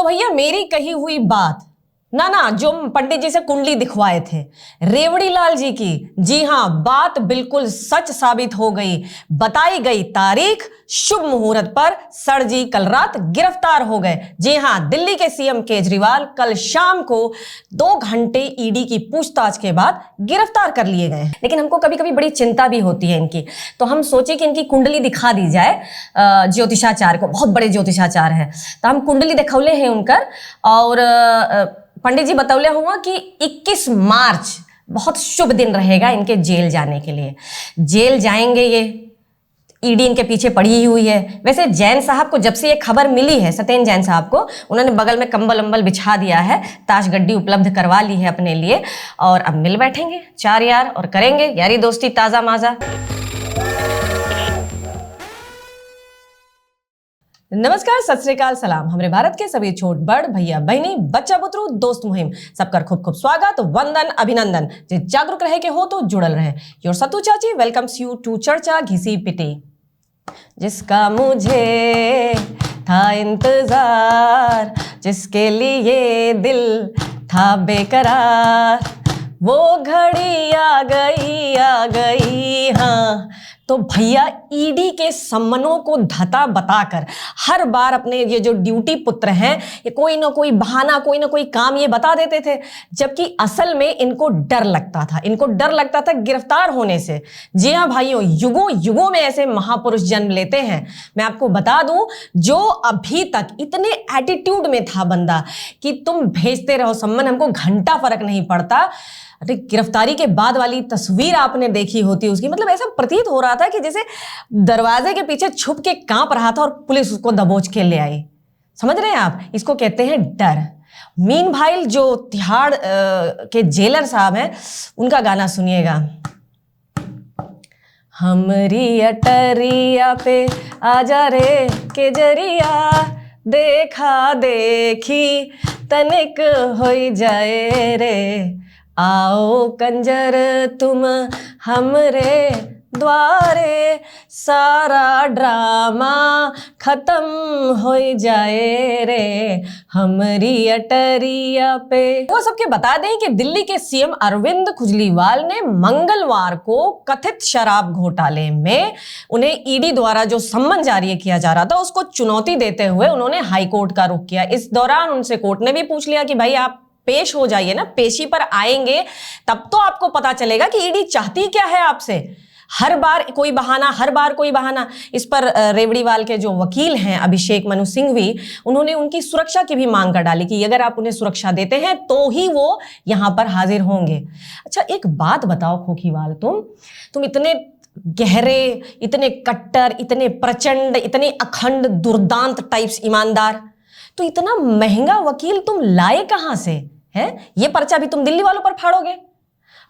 भैया मेरी कही हुई बात ना जो पंडित जी से कुंडली दिखवाए थे रेवड़ी लाल जी की, जी हां, बात बिल्कुल सच साबित हो गई। बताई गई तारीख, शुभ मुहूर्त पर सर जी कल रात गिरफ्तार हो गए। जी हां, दिल्ली के सीएम केजरीवाल कल शाम को 2 घंटे ईडी की पूछताछ के बाद गिरफ्तार कर लिए गए। लेकिन हमको कभी कभी बड़ी चिंता भी होती है इनकी, तो हम सोचे कि इनकी कुंडली दिखा दी जाए ज्योतिषाचार्य को, बहुत बड़े ज्योतिषाचार्य है, तो हम कुंडली दिखौले हैं उनकर। और पंडित जी बतौले हुआ कि 21 मार्च बहुत शुभ दिन रहेगा इनके जेल जाने के लिए। जेल जाएंगे ये, ईडी इनके पीछे पड़ी ही हुई है। वैसे जैन साहब को जब से ये खबर मिली है, सत्येंद्र जैन साहब को, उन्होंने बगल में कंबल अंबल बिछा दिया है, ताश गड्डी उपलब्ध करवा ली है अपने लिए, और अब मिल बैठेंगे चार यार और करेंगे यारी दोस्ती ताजा माजा। नमस्कार, सत श्री अकाल, सलाम। हमारे भारत के सभी छोट बड़ भैया बहनी बच्चा बुतरू दोस्त मुहिम सबकर खूब खूब स्वागत, वंदन, अभिनंदन। जे जागरूक रहे के हो तो जुड़ल रहे। योर सतू चाची वेलकम्स यू टू चर्चा घिसी पिटी। जिसका मुझे था इंतजार, जिसके लिए दिल था बेकरार, वो घड़ी आ गई हाँ। तो भैया ईडी के सम्मनों को धता बताकर हर बार अपने ये जो ड्यूटी पुत्र हैं, ये कोई ना कोई बहाना, कोई ना कोई काम ये बता देते थे, जबकि असल में इनको डर लगता था गिरफ्तार होने से। जी हाँ भाइयों, युगों युगों में ऐसे महापुरुष जन्म लेते हैं। मैं आपको बता दूं, जो अभी तक इतने एटीट्यूड में था बंदा कि तुम भेजते रहो सम्मन, हमको घंटा फर्क नहीं पड़ता। अरे गिरफ्तारी के बाद वाली तस्वीर आपने देखी होती उसकी, मतलब ऐसा प्रतीत हो रहा था कि जैसे दरवाजे के पीछे छुप के कांप रहा था और पुलिस उसको दबोच के ले आई। समझ रहे हैं आप? इसको कहते हैं डर। मीन भाई जो तिहाड़ के जेलर साहब हैं, उनका गाना सुनिएगा। हमरी अटरिया पे आजा रे केजरिया, देखा देखी तनिक हो जाए रे, आओ कंजर तुम हमरे द्वारे, सारा ड्रामा खत्म हो जाए रे, हमरी अटरिया पे। वो सबके बता दें कि दिल्ली के सीएम अरविंद केजरीवाल ने मंगलवार को कथित शराब घोटाले में उन्हें ईडी द्वारा जो सम्मन जारी किया जा रहा था उसको चुनौती देते हुए उन्होंने हाईकोर्ट का रुख किया। इस दौरान उनसे कोर्ट ने भी पूछ लिया कि भाई आप पेश हो जाइए ना, पेशी पर आएंगे तब तो आपको पता चलेगा कि ईडी चाहती क्या है आपसे। हर बार कोई बहाना। इस पर रेवड़ीवाल के जो वकील हैं अभिषेक मनु सिंघवी, उन्होंने उनकी सुरक्षा की भी मांग कर डाली कि अगर आप उन्हें सुरक्षा देते हैं तो ही वो यहां पर हाजिर होंगे। अच्छा एक बात बताओ खोखीवाल, तुम इतने गहरे, इतने कट्टर, इतने प्रचंड, इतने अखंड दुर्दांत टाइप्स ईमानदार, तो इतना महंगा वकील तुम लाए कहां से है? ये पर्चा भी तुम दिल्ली वालों पर फाड़ोगे?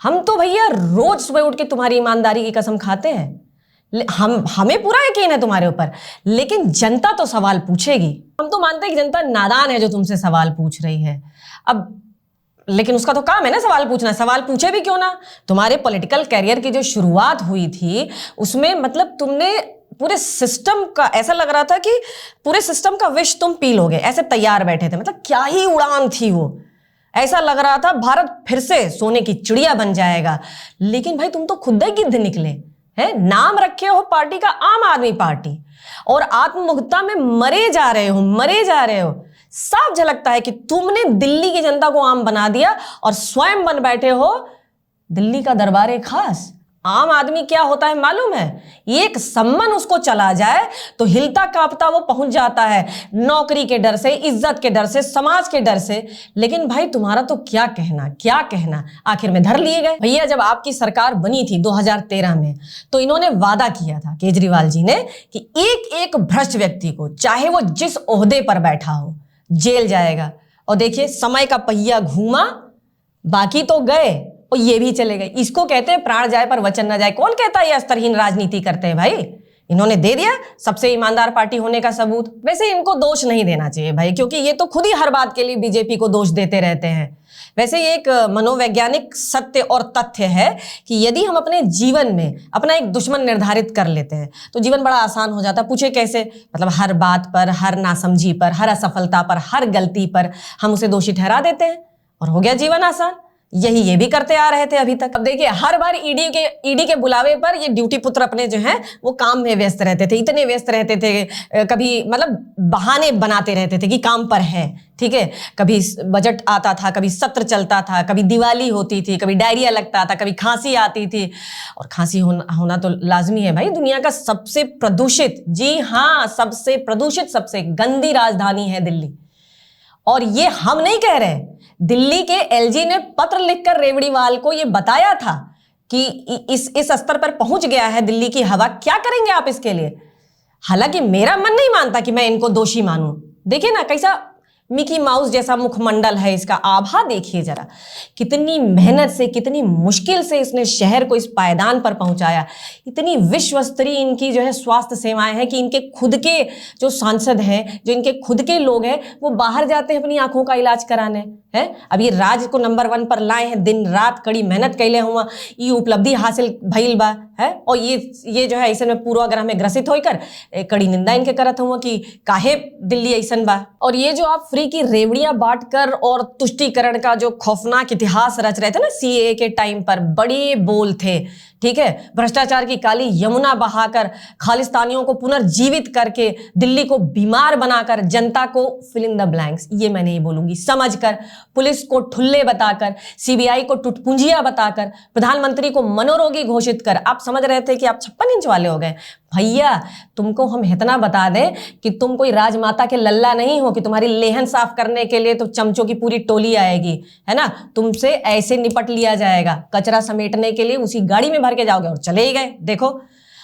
हम तो भैया रोज सुबह उठ के तुम्हारी ईमानदारी की कसम खाते हैं। हमें पूरा यकीन है तुम्हारे ऊपर, लेकिन जनता तो सवाल पूछेगी। हम तो मानते हैं कि जनता नादान है जो तुमसे सवाल पूछ रही है। अब लेकिन उसका तो काम है ना सवाल पूछना, सवाल पूछे भी क्यों ना। तुम्हारे पॉलिटिकल कैरियर की जो शुरुआत हुई थी उसमें मतलब तुमने पूरे सिस्टम का, ऐसा लग रहा था कि पूरे सिस्टम का विष तुम पी लोगे, ऐसे तैयार बैठे थे। मतलब क्या ही उड़ान थी वो, ऐसा लग रहा था भारत फिर से सोने की चिड़िया बन जाएगा। लेकिन भाई तुम तो खुद ही गिद्ध निकले हैं। नाम रखे हो पार्टी का आम आदमी पार्टी, और आत्ममुग्धता में मरे जा रहे हो। साफ झलकता है कि तुमने दिल्ली की जनता को आम बना दिया और स्वयं बन बैठे हो दिल्ली का दरबार खास। आम आदमी क्या होता है मालूम है? एक सम्मन उसको चला जाए तो हिलता कांपता वो पहुंच जाता है, नौकरी के डर से, इज्जत के डर से, समाज के डर से। लेकिन भाई तुम्हारा तो क्या कहना, आखिर में धर लिए गए। भैया जब आपकी सरकार बनी थी 2013 में, तो इन्होंने वादा किया था केजरीवाल जी ने कि एक एक भ्रष्ट व्यक्ति को, चाहे वो जिस ओहदे पर बैठा हो, जेल जाएगा। और देखिए समय का पहिया घूमा, बाकी तो गए और ये भी चले गए। इसको कहते हैं प्राण जाए पर वचन न जाए। कौन कहता है ये स्तरहीन राजनीति करते हैं भाई? इन्होंने दे दिया सबसे ईमानदार पार्टी होने का सबूत। वैसे इनको दोष नहीं देना चाहिए भाई, क्योंकि ये तो खुद ही हर बात के लिए बीजेपी को दोष देते रहते हैं। वैसे ये एक मनोवैज्ञानिक सत्य और तथ्य है कि यदि हम अपने जीवन में अपना एक दुश्मन निर्धारित कर लेते हैं तो जीवन बड़ा आसान हो जाता है। पूछे कैसे? मतलब हर बात पर, हर नासमझी पर, हर असफलता पर, हर गलती पर हम उसे दोषी ठहरा देते हैं और हो गया जीवन आसान। यही ये भी करते आ रहे थे अभी तक। अब देखिए, हर बार ईडी के बुलावे पर ये ड्यूटी पुत्र अपने जो हैं वो काम में व्यस्त रहते थे, इतने व्यस्त रहते थे, कभी मतलब बहाने बनाते रहते थे कि काम पर है, ठीक है। कभी बजट आता था, कभी सत्र चलता था, कभी दिवाली होती थी, कभी डायरिया लगता था, कभी खांसी आती थी। और खांसी होना तो लाजमी है भाई। दुनिया का सबसे प्रदूषित, जी हाँ, सबसे प्रदूषित, सबसे गंदी राजधानी है दिल्ली। और ये हम नहीं कह रहे, दिल्ली के एलजी ने पत्र लिखकर रेवड़ीवाल को ये बताया था कि इस स्तर पर पहुंच गया है दिल्ली की हवा, क्या करेंगे आप इसके लिए। हालांकि मेरा मन नहीं मानता कि मैं इनको दोषी मानूं। देखिए ना, कैसा मिकी माउस जैसा मुखमंडल है इसका। आभा देखिए जरा, कितनी मेहनत से, कितनी मुश्किल से इसने शहर को इस पायदान पर पहुंचाया। इतनी विश्व स्तरीय इनकी जो है स्वास्थ्य सेवाएं हैं कि इनके खुद के जो सांसद हैं, जो इनके खुद के लोग हैं, वो बाहर जाते हैं अपनी आंखों का इलाज कराने हैं। अब ये राज्य को नंबर 1 पर लाए हैं, दिन रात कड़ी मेहनत कैले हुआ, ये उपलब्धि हासिल भइल बा है। और ये जो है ऐसे में पूर्वाग्रह में ग्रसित होकर कड़ी निंदा इनके करत हुआ कि काहे दिल्ली ऐसन बा। और ये जो आप फ्री की रेवड़ियां बांटकर और तुष्टीकरण का जो खौफनाक इतिहास रच रहे थे ना सीएए के टाइम पर, बड़े बोल थे, ठीक है। भ्रष्टाचार की काली यमुना बहाकर, खालिस्तानियों को पुनर्जीवित करके, दिल्ली को बीमार बनाकर, जनता को फिल इन द ब्लैंक्स, ये मैं नहीं बोलूंगी, समझकर, पुलिस को ठुल्ले बताकर, सीबीआई को टुटपुंजिया बताकर, प्रधानमंत्री को मनोरोगी घोषित कर आप समझ रहे थे कि आप 56 इंच वाले हो गए। भैया, तुमको हम इतना बता दें कि तुम कोई राजमाता के लल्ला नहीं हो कि तुम्हारी लेहन साफ करने के लिए तो चमचों की पूरी टोली आएगी, है ना। तुमसे ऐसे निपट लिया जाएगा, कचरा समेटने के लिए उसी गाड़ी में भर के जाओगे और चले ही गए। देखो,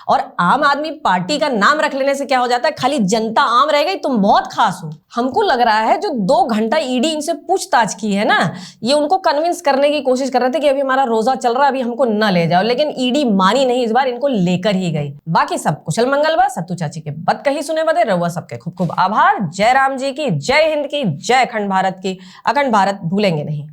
और आम आदमी पार्टी का नाम रख लेने से क्या हो जाता है, खाली जनता आम रह गई, तुम बहुत खास हो। हमको लग रहा है जो 2 घंटा ईडी इनसे पूछताछ की है ना, ये उनको कन्विंस करने की कोशिश कर रहे थे कि अभी हमारा रोजा चल रहा है, अभी हमको न ले जाओ। लेकिन ईडी मानी नहीं, इस बार इनको लेकर ही गई। बाकी सब कुशल मंगल बा। सत्तू चाची के बत कही सुने बदे रहुआ सबके खूब खूब आभार। जय राम जी की, जय हिंद की, जय अखंड भारत की। अखंड भारत भूलेंगे नहीं।